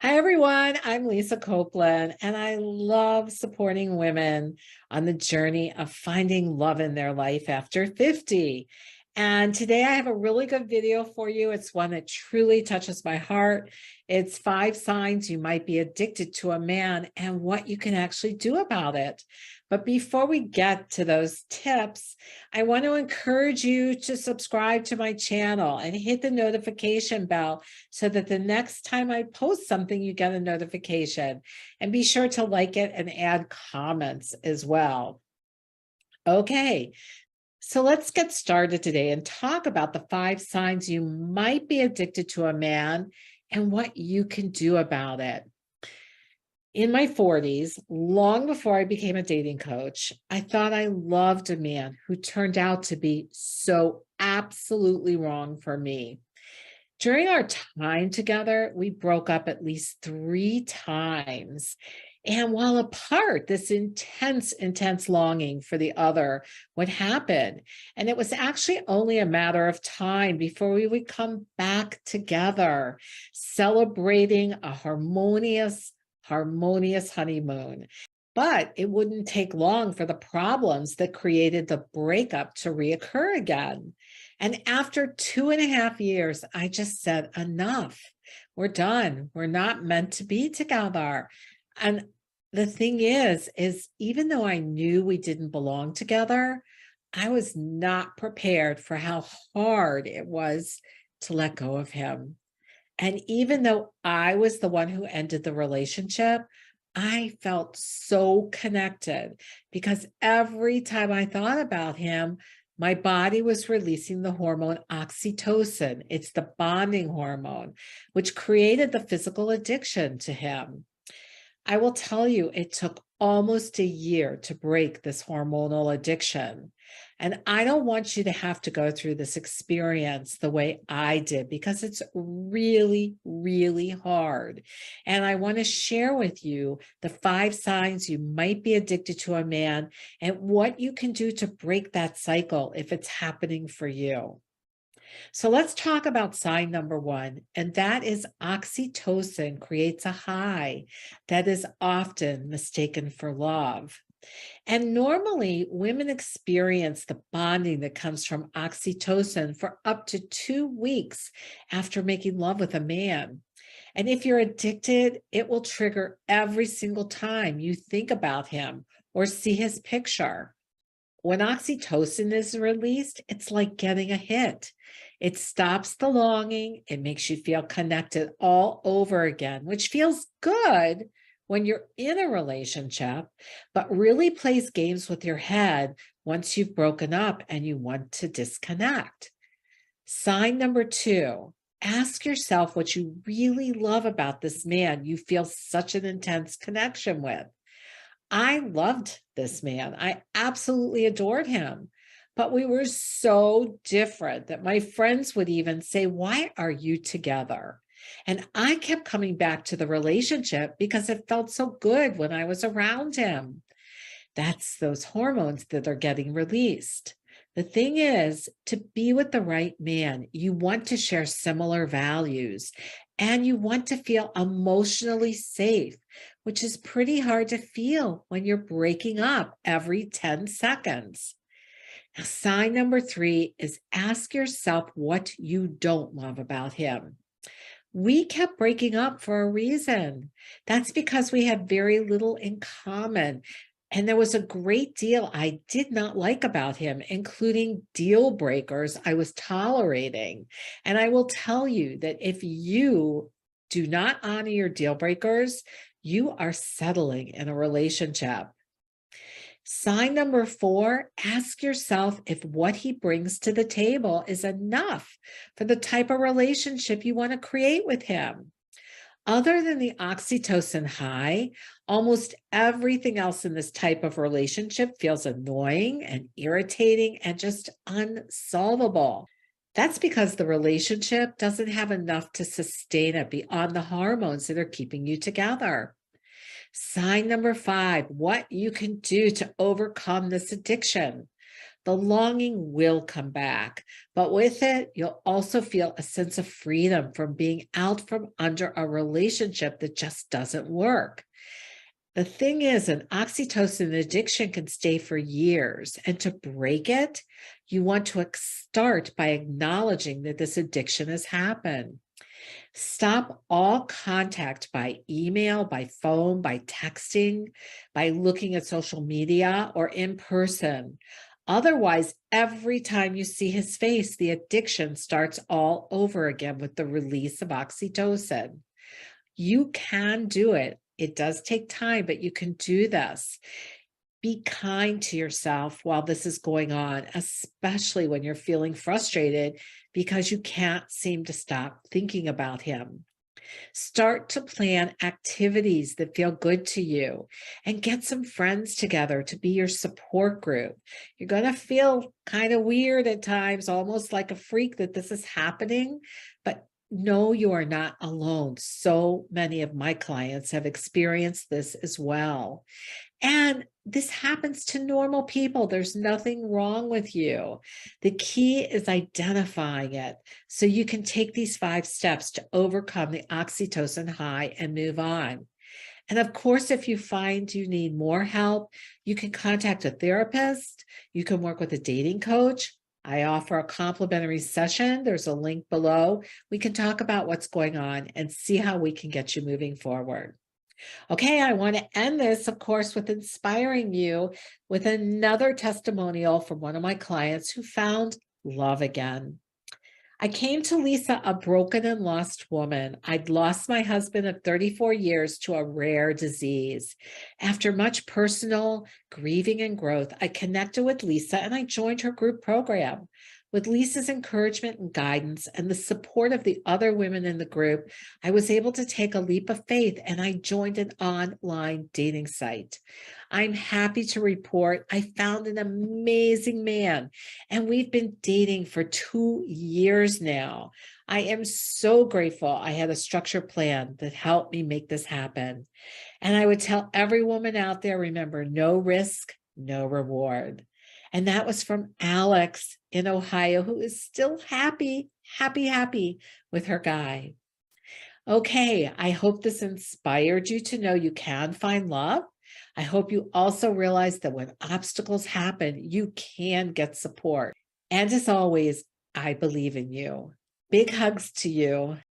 Hi, everyone. I'm Lisa Copeland, and I love supporting women on the journey of finding love in their life after 50. And today I have a really good video for you. It's one that truly touches my heart. It's 5 signs you might be addicted to a man and what you can actually do about it. But before we get to those tips, I want to encourage you to subscribe to my channel and hit the notification bell so that the next time I post something, you get a notification. And be sure to like it and add comments as well. Okay, so let's get started today and talk about the 5 signs you might be addicted to a man and what you can do about it. In my 40s, long before I became a dating coach, I thought I loved a man who turned out to be so absolutely wrong for me. During our time together, we broke up at least 3 times. And while apart, this intense longing for the other would happen. And it was actually only a matter of time before we would come back together, celebrating a harmonious honeymoon. But it wouldn't take long for the problems that created the breakup to reoccur again. And after 2.5 years, I just said, enough. We're done. We're not meant to be together. And the thing is even though I knew we didn't belong together, I was not prepared for how hard it was to let go of him. And even though I was the one who ended the relationship, I felt so connected because every time I thought about him, my body was releasing the hormone oxytocin. It's the bonding hormone, which created the physical addiction to him. I will tell you, it took almost a year to break this hormonal addiction. And I don't want you to have to go through this experience the way I did because it's really, really hard. And I want to share with you the 5 signs you might be addicted to a man and what you can do to break that cycle if it's happening for you. So let's talk about sign number 1, and that is oxytocin creates a high that is often mistaken for love. And normally, women experience the bonding that comes from oxytocin for up to 2 weeks after making love with a man. And if you're addicted, it will trigger every single time you think about him or see his picture. When oxytocin is released, it's like getting a hit. It stops the longing. It makes you feel connected all over again, which feels good when you're in a relationship, but really plays games with your head once you've broken up and you want to disconnect. Sign number 2, ask yourself what you really love about this man you feel such an intense connection with. I loved this man. I absolutely adored him. But we were so different that my friends would even say, "Why are you together?" And I kept coming back to the relationship because it felt so good when I was around him. That's those hormones that are getting released. The thing is, to be with the right man, you want to share similar values and you want to feel emotionally safe, which is pretty hard to feel when you're breaking up every 10 seconds. Now, sign number 3 is ask yourself what you don't love about him. We kept breaking up for a reason. That's because we had very little in common. And there was a great deal I did not like about him, including deal breakers I was tolerating. And I will tell you that if you do not honor your deal breakers, you are settling in a relationship. Sign number 4, ask yourself if what he brings to the table is enough for the type of relationship you want to create with him. Other than the oxytocin high, almost everything else in this type of relationship feels annoying and irritating and just unsolvable. That's because the relationship doesn't have enough to sustain it beyond the hormones that are keeping you together. Sign number 5, what you can do to overcome this addiction. the longing will come back, but with it, you'll also feel a sense of freedom from being out from under a relationship that just doesn't work. The thing is, an oxytocin addiction can stay for years, and to break it, you want to start by acknowledging that this addiction has happened. Stop all contact by email, by phone, by texting, by looking at social media, or in person. Otherwise, every time you see his face, the addiction starts all over again with the release of oxytocin. You can do it. It does take time, but you can do this. Be kind to yourself while this is going on, especially when you're feeling frustrated because you can't seem to stop thinking about him. Start to plan activities that feel good to you and get some friends together to be your support group. You're going to feel kind of weird at times, almost like a freak that this is happening, but no, you are not alone. So many of my clients have experienced this as well. And this happens to normal people. There's nothing wrong with you. The key is identifying it so you can take these 5 steps to overcome the oxytocin high and move on. And of course, if you find you need more help, you can contact a therapist. You can work with a dating coach. I offer a complimentary session. There's a link below. We can talk about what's going on and see how we can get you moving forward. Okay, I want to end this, of course, with inspiring you with another testimonial from one of my clients who found love again. I came to Lisa a broken and lost woman. I'd lost my husband of 34 years to a rare disease. After much personal grieving and growth, I connected with Lisa and I joined her group program. With Lisa's encouragement and guidance and the support of the other women in the group, I was able to take a leap of faith and I joined an online dating site. I'm happy to report I found an amazing man and we've been dating for 2 years now. I am so grateful I had a structured plan that helped me make this happen. And I would tell every woman out there, remember, no risk, no reward. And that was from Alex in Ohio, who is still happy with her guy. Okay, I hope this inspired you to know you can find love. I hope you also realize that when obstacles happen, you can get support. And as always, I believe in you. Big hugs to you.